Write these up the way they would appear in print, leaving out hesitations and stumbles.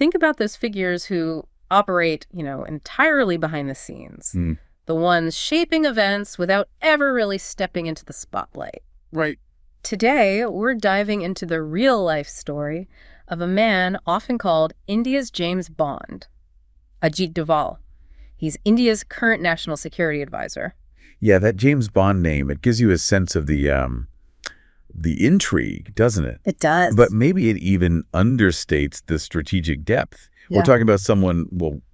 think about those figures who operate, entirely behind the scenes. The ones shaping events without ever really stepping into the spotlight. Right. Today, we're diving into the real-life story of a man often called India's James Bond, Ajit Doval. He's India's current national security advisor. Yeah, that James Bond name, it gives you a sense of the intrigue, doesn't it? It does. But maybe it even understates the strategic depth. Yeah. We're talking about someone,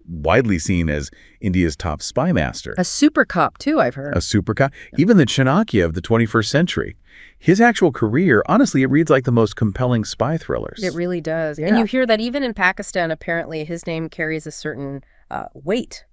widely seen as India's top spy master. A super cop, too, I've heard. A super cop. Even the Chanakya of the 21st century. His actual career, honestly, it reads like the most compelling spy thrillers. It really does. Yeah. And you hear that even in Pakistan, apparently, his name carries a certain weight.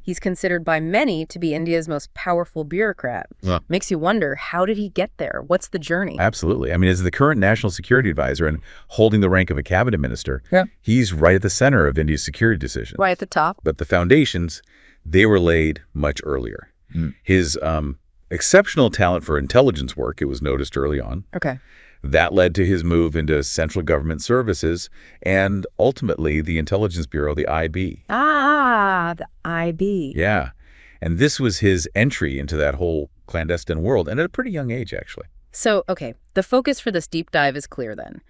He's considered by many to be India's most powerful bureaucrat. Makes you wonder, how did he get there? What's the journey? Absolutely. I mean, as the current national security advisor and holding the rank of a cabinet minister, he's right at the center of India's security decisions. Right at the top. But the foundations, they were laid much earlier. His exceptional talent for intelligence work, it was noticed early on. Okay. That led to his move into central government services and ultimately the intelligence bureau, the IB. Ah, the IB. Yeah. And this was his entry into that whole clandestine world, and at a pretty young age, actually. So, okay, the focus for this deep dive is clear then.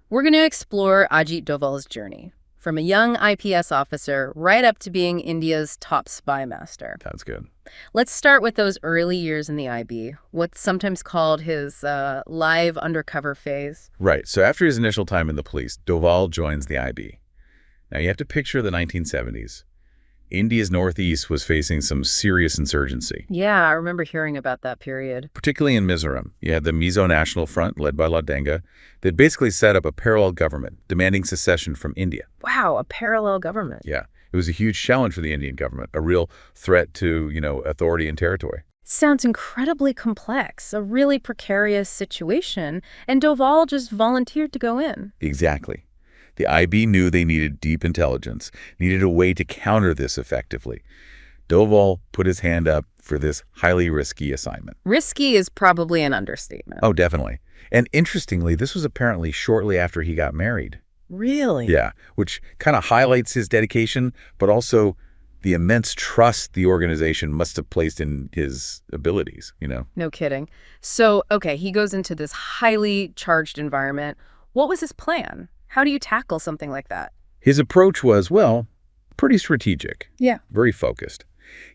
We're going to explore Ajit Doval's journey, from a young IPS officer right up to being India's top spy master. Sounds good. Let's start with those early years in the IB, what's sometimes called his live undercover phase. Right. So after his initial time in the police, Doval joins the IB. Now, you have to picture the 1970s. India's northeast was facing some serious insurgency. Yeah, I remember hearing about that period. Particularly in Mizoram. You had the Mizo National Front, led by Ladenga, that basically set up a parallel government demanding secession from India. Wow, a parallel government. Yeah. It was a huge challenge for the Indian government, a real threat to, authority and territory. Sounds incredibly complex, a really precarious situation, and Doval just volunteered to go in. Exactly. The IB knew they needed deep intelligence, needed a way to counter this effectively. Doval put his hand up for this highly risky assignment. Risky is probably an understatement. Oh, definitely. And interestingly, this was apparently shortly after he got married. Really? Yeah, which kind of highlights his dedication, but also the immense trust the organization must have placed in his abilities, No kidding. So, okay, he goes into this highly charged environment. What was his plan? How do you tackle something like that? His approach was, pretty strategic. Yeah. Very focused.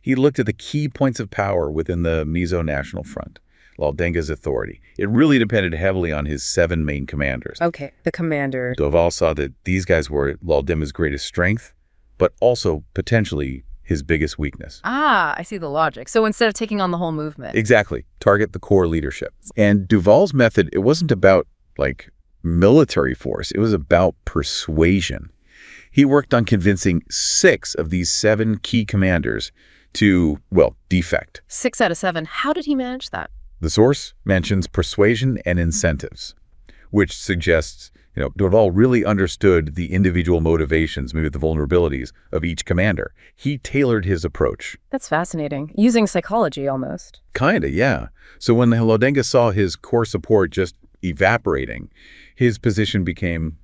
He looked at the key points of power within the Mizo National Front, Ladenga's authority. It really depended heavily on his 7 main commanders. Okay, the commander. Doval saw that these guys were Ladenga's greatest strength, but also potentially his biggest weakness. Ah, I see the logic. So instead of taking on the whole movement. Exactly. Target the core leadership. And Doval's method, it wasn't about, military force. It was about persuasion. He worked on convincing 6 of these 7 key commanders to, defect. 6 out of 7. How did he manage that? The source mentions persuasion and incentives, which suggests, Doval really understood the individual motivations, maybe the vulnerabilities of each commander. He tailored his approach. That's fascinating. Using psychology almost. Kinda, yeah. So when Ladenga saw his core support just evaporating, his position became,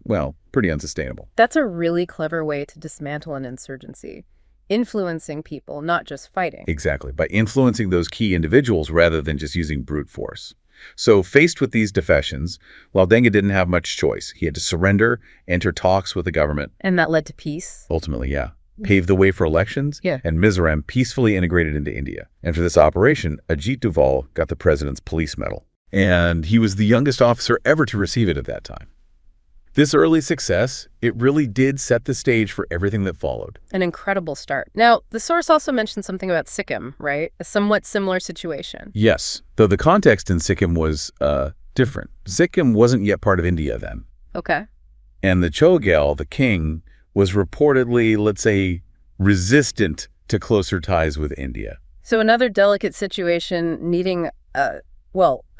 pretty unsustainable. That's a really clever way to dismantle an insurgency. Influencing people, not just fighting. Exactly, by influencing those key individuals rather than just using brute force. So faced with these defections, Ladenga didn't have much choice. He had to surrender, enter talks with the government. And that led to peace? Ultimately, yeah. Paved the way for elections, and Mizoram peacefully integrated into India. And for this operation, Ajit Doval got the president's police medal. And he was the youngest officer ever to receive it at that time. This early success, it really did set the stage for everything that followed. An incredible start. Now, the source also mentioned something about Sikkim, right? A somewhat similar situation. Yes, though the context in Sikkim was different. Sikkim wasn't yet part of India then. Okay. And the Chogyal, the king, was reportedly, let's say, resistant to closer ties with India. So another delicate situation needing a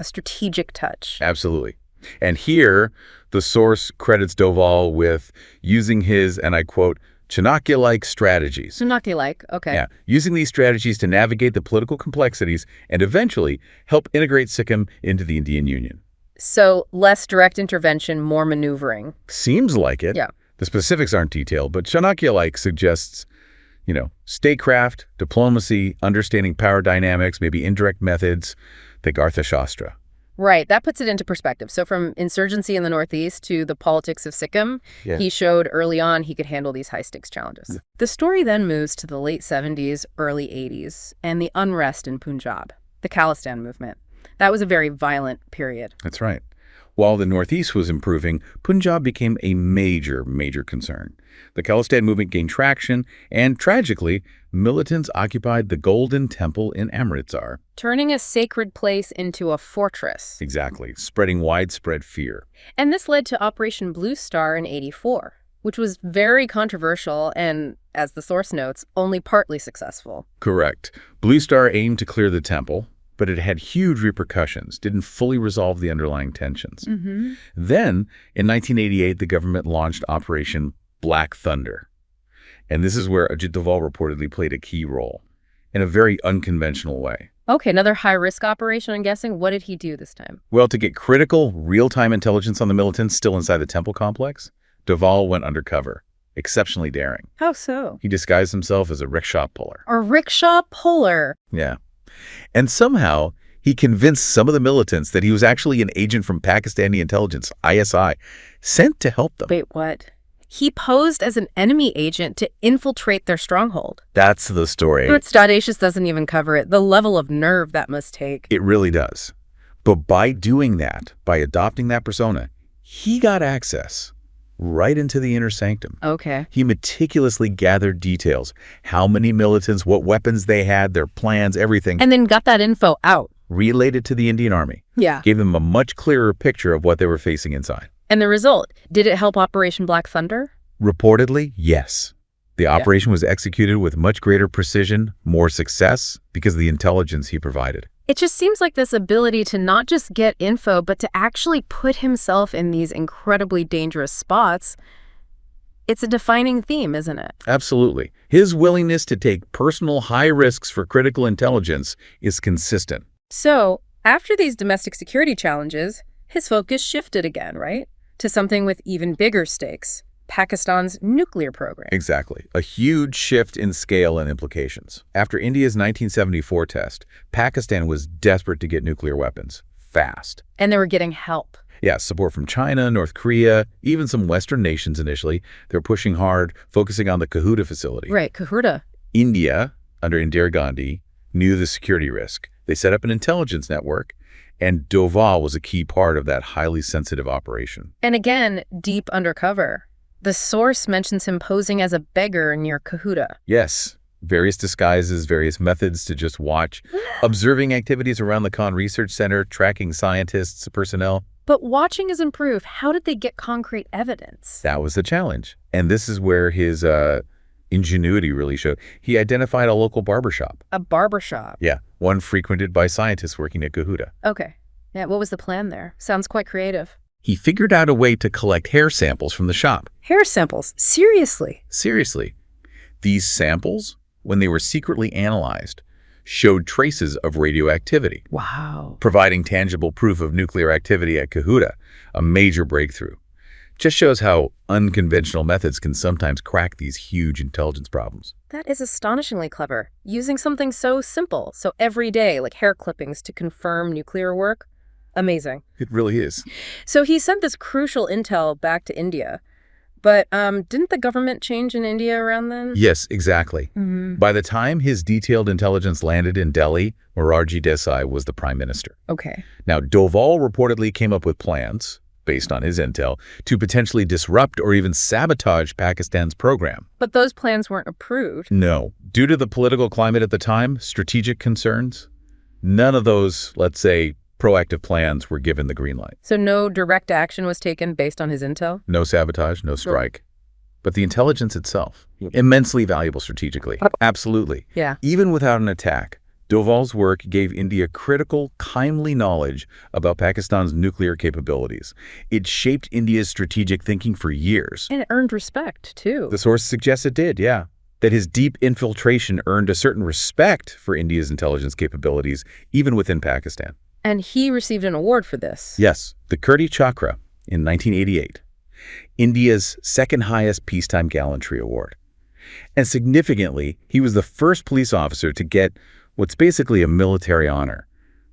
strategic touch. Absolutely. And here, the source credits Doval with using his, and I quote, Chanakya-like strategies. Chanakya-like, okay. Yeah, using these strategies to navigate the political complexities and eventually help integrate Sikkim into the Indian Union. So less direct intervention, more maneuvering. Seems like it. Yeah. The specifics aren't detailed, but Chanakya-like suggests, statecraft, diplomacy, understanding power dynamics, maybe indirect methods, think Arthashastra. Right. That puts it into perspective. So from insurgency in the Northeast to the politics of Sikkim, he showed early on he could handle these high-stakes challenges. Yeah. The story then moves to the late 70s, early 80s, and the unrest in Punjab, the Khalistan movement. That was a very violent period. That's right. While the Northeast was improving, Punjab became a major, major concern. The Khalistan movement gained traction, and tragically, militants occupied the Golden Temple in Amritsar. Turning a sacred place into a fortress. Exactly, spreading widespread fear. And this led to Operation Blue Star in '84, which was very controversial and, as the source notes, only partly successful. Correct. Blue Star aimed to clear the temple, but it had huge repercussions, didn't fully resolve the underlying tensions. Then, in 1988, the government launched Operation Black Thunder. And this is where Ajit Doval reportedly played a key role, in a very unconventional way. Okay, another high-risk operation, I'm guessing. What did he do this time? Well, to get critical, real-time intelligence on the militants still inside the temple complex, Doval went undercover. Exceptionally daring. How so? He disguised himself as a rickshaw puller. A rickshaw puller? Yeah. And somehow, he convinced some of the militants that he was actually an agent from Pakistani intelligence, ISI, sent to help them. Wait, what? He posed as an enemy agent to infiltrate their stronghold. That's the story. But Audacious doesn't even cover it. The level of nerve that must take. It really does. But by doing that, by adopting that persona, he got access right into the inner sanctum. Okay. He meticulously gathered details, how many militants, what weapons they had, their plans, everything. And then got that info out. Relayed it to the Indian Army. Yeah. Gave them a much clearer picture of what they were facing inside. And the result, did it help Operation Black Thunder? Reportedly, yes. The operation was executed with much greater precision, more success, because of the intelligence he provided. It just seems like this ability to not just get info, but to actually put himself in these incredibly dangerous spots, it's a defining theme, isn't it? Absolutely. His willingness to take personal high risks for critical intelligence is consistent. So, after these domestic security challenges, his focus shifted again, right? To something with even bigger stakes, Pakistan's nuclear program. Exactly. A huge shift in scale and implications. After India's 1974 test, Pakistan was desperate to get nuclear weapons, fast. And they were getting help. Yeah, support from China, North Korea, even some Western nations initially. They're pushing hard, focusing on the Kahuta facility. Right, Kahuta. India, under Indira Gandhi, knew the security risk. They set up an intelligence network, and Doval was a key part of that highly sensitive operation. And again, deep undercover. The source mentions him posing as a beggar near Kahuta. Yes. Various disguises, various methods to just watch. Observing activities around the Khan Research Center, tracking scientists, personnel. But watching is improve. How did they get concrete evidence? That was the challenge. And this is where his ingenuity really showed. He identified a local barbershop. A barbershop? Yeah, one frequented by scientists working at Kahuta. Okay. Yeah, what was the plan there? Sounds quite creative. He figured out a way to collect hair samples from the shop. Hair samples? Seriously? Seriously. These samples, when they were secretly analyzed, showed traces of radioactivity. Wow. Providing tangible proof of nuclear activity at Kahuta, a major breakthrough. Just shows how unconventional methods can sometimes crack these huge intelligence problems. That is astonishingly clever. Using something so simple, so everyday, like hair clippings to confirm nuclear work. Amazing. It really is. So he sent this crucial intel back to India. But didn't the government change in India around then? Yes, exactly. By the time his detailed intelligence landed in Delhi, Morarji Desai was the prime minister. Okay. Now, Doval reportedly came up with plans, based on his intel, to potentially disrupt or even sabotage Pakistan's program. But those plans weren't approved. No. Due to the political climate at the time, strategic concerns, none of those, let's say, proactive plans were given the green light. So no direct action was taken based on his intel? No sabotage, no strike. But the intelligence itself, immensely valuable strategically. Absolutely. Yeah. Even without an attack, Doval's work gave India critical, timely knowledge about Pakistan's nuclear capabilities. It shaped India's strategic thinking for years. And it earned respect, too. The source suggests it did, yeah. That his deep infiltration earned a certain respect for India's intelligence capabilities, even within Pakistan. And he received an award for this. Yes, the Kirti Chakra in 1988. India's second highest peacetime gallantry award. And significantly, he was the first police officer to get what's basically a military honor.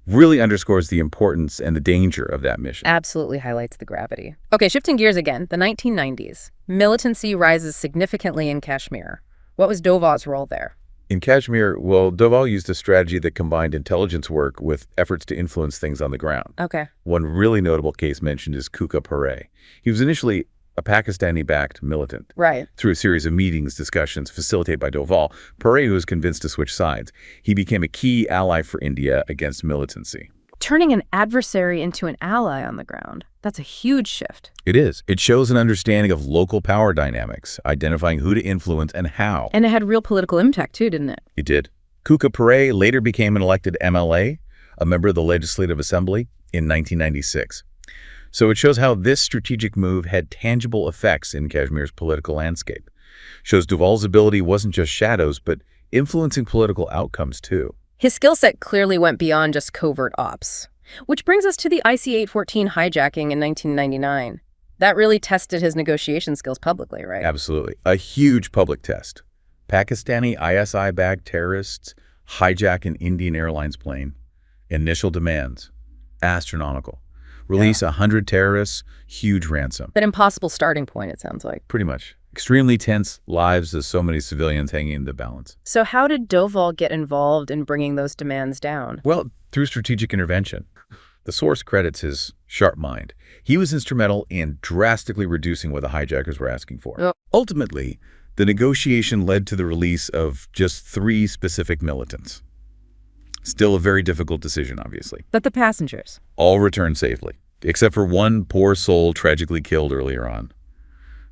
Really underscores the importance and the danger of that mission. Absolutely highlights the gravity. Okay, shifting gears again, the 1990s. Militancy rises significantly in Kashmir. What was Doval's role there? In Kashmir, well, Doval used a strategy that combined intelligence work with efforts to influence things on the ground. Okay. One really notable case mentioned is Kuka Pare. He was initially a Pakistani-backed militant. Right. Through a series of meetings, discussions facilitated by Doval, Pare was convinced to switch sides. He became a key ally for India against militancy. Turning an adversary into an ally on the ground. That's a huge shift. It is. It shows an understanding of local power dynamics, identifying who to influence and how. And it had real political impact too, didn't it? It did. Kuka Pare later became an elected MLA, a member of the Legislative Assembly, in 1996. So it shows how this strategic move had tangible effects in Kashmir's political landscape. Shows Doval's ability wasn't just shadows, but influencing political outcomes too. His skill set clearly went beyond just covert ops. Which brings us to the IC-814 hijacking in 1999. That really tested his negotiation skills publicly, right? Absolutely. A huge public test. Pakistani ISI-backed terrorists hijack an Indian Airlines plane. Initial demands. Astronomical. Release 100 terrorists, huge ransom. But impossible starting point, it sounds like. Pretty much. Extremely tense, lives of so many civilians hanging in the balance. So how did Doval get involved in bringing those demands down? Well, through strategic intervention. The source credits his sharp mind. He was instrumental in drastically reducing what the hijackers were asking for. Oh. Ultimately, the negotiation led to the release of just 3 specific militants. Still a very difficult decision, obviously. But the passengers? All returned safely, except for one poor soul tragically killed earlier on.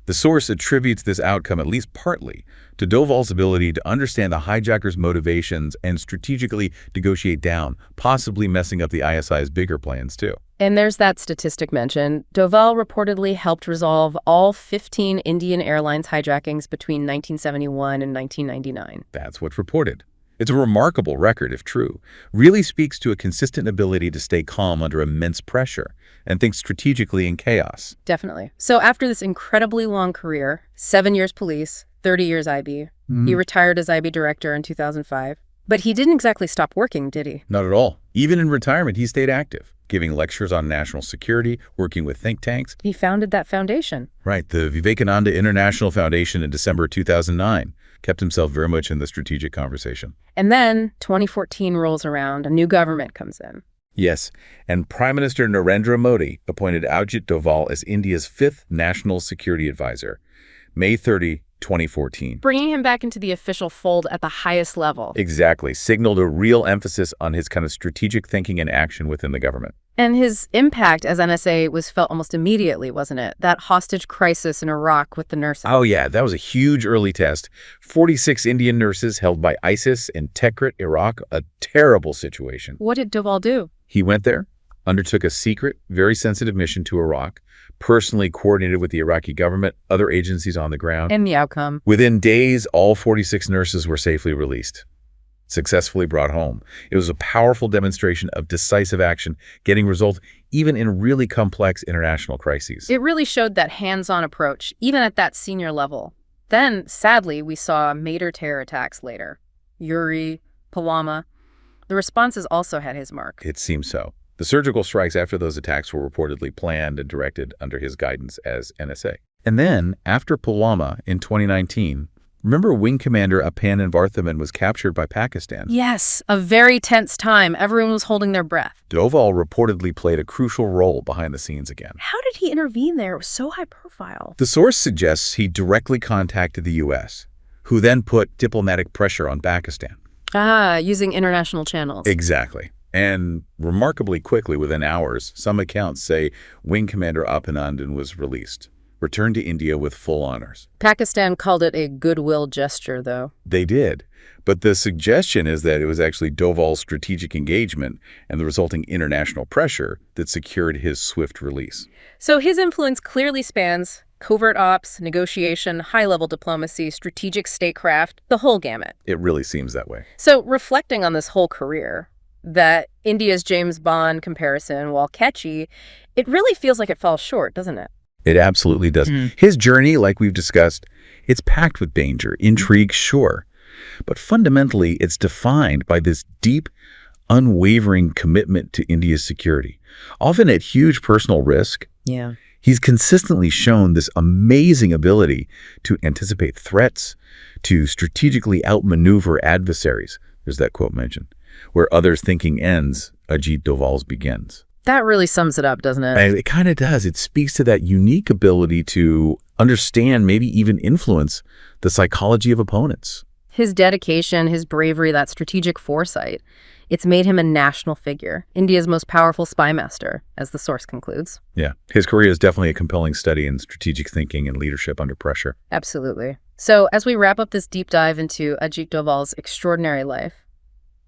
The source attributes this outcome at least partly to Doval's ability to understand the hijackers' motivations and strategically negotiate down, possibly messing up the ISI's bigger plans too. And there's that statistic mentioned. Doval reportedly helped resolve all 15 Indian Airlines hijackings between 1971 and 1999. That's what's reported. It's a remarkable record, if true. Really speaks to a consistent ability to stay calm under immense pressure and think strategically in chaos. Definitely. So after this incredibly long career, 7 years police, 30 years IB, he retired as IB director in 2005. But he didn't exactly stop working, did he? Not at all. Even in retirement, he stayed active, giving lectures on national security, working with think tanks. He founded that foundation. Right, the Vivekananda International Foundation in December 2009. Kept himself very much in the strategic conversation. And then 2014 rolls around, a new government comes in. Yes, and Prime Minister Narendra Modi appointed Ajit Doval as India's 5th National Security Advisor, May 30, 2014. Bringing him back into the official fold at the highest level. Exactly, signaled a real emphasis on his kind of strategic thinking and action within the government. And his impact as NSA was felt almost immediately, wasn't it? That hostage crisis in Iraq with the nurses. Oh yeah, that was a huge early test. 46 Indian nurses held by ISIS in Tikrit, Iraq, a terrible situation. What did Doval do? He went there, undertook a secret, very sensitive mission to Iraq, personally coordinated with the Iraqi government, other agencies on the ground. And the outcome? Within days, all 46 nurses were safely released, successfully brought home. It was a powerful demonstration of decisive action, getting results even in really complex international crises. It really showed that hands-on approach, even at that senior level. Then, sadly, we saw major terror attacks later. Uri, Pulwama. The responses also had his mark. It seems so. The surgical strikes after those attacks were reportedly planned and directed under his guidance as NSA. And then, after Pulwama in 2019, remember Wing Commander Apan Varthaman was captured by Pakistan? Yes, a very tense time. Everyone was holding their breath. Doval reportedly played a crucial role behind the scenes again. How did he intervene there? It was so high profile. The source suggests he directly contacted the U.S., who then put diplomatic pressure on Pakistan. Ah, using international channels. Exactly. And remarkably quickly, within hours, some accounts say Wing Commander Apanandan was released, returned to India with full honors. Pakistan called it a goodwill gesture, though. They did. But the suggestion is that it was actually Doval's strategic engagement and the resulting international pressure that secured his swift release. So his influence clearly spans covert ops, negotiation, high-level diplomacy, strategic statecraft, the whole gamut. It really seems that way. So reflecting on this whole career, that India's James Bond comparison, while catchy, it really feels like it falls short, doesn't it? It absolutely does. His journey, like we've discussed, it's packed with danger, intrigue, sure. But fundamentally, it's defined by this deep, unwavering commitment to India's security, often at huge personal risk. Yeah. He's consistently shown this amazing ability to anticipate threats, to strategically outmaneuver adversaries. There's that quote mentioned. Where others' thinking ends, Ajit Doval's begins. That really sums it up, doesn't it? And it kind of does. It speaks to that unique ability to understand, maybe even influence, the psychology of opponents. His dedication, his bravery, that strategic foresight, it's made him a national figure, India's most powerful spy master, as the source concludes. Yeah, his career is definitely a compelling study in strategic thinking and leadership under pressure. Absolutely. So as we wrap up this deep dive into Ajit Doval's extraordinary life,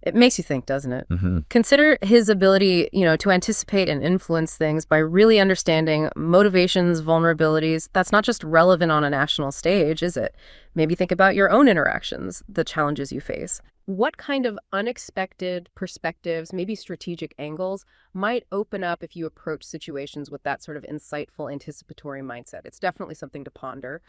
it makes you think, doesn't it? Consider his ability, to anticipate and influence things by really understanding motivations, vulnerabilities. That's not just relevant on a national stage, is it? Maybe think about your own interactions, the challenges you face. What kind of unexpected perspectives, maybe strategic angles, might open up if you approach situations with that sort of insightful, anticipatory mindset? It's definitely something to ponder.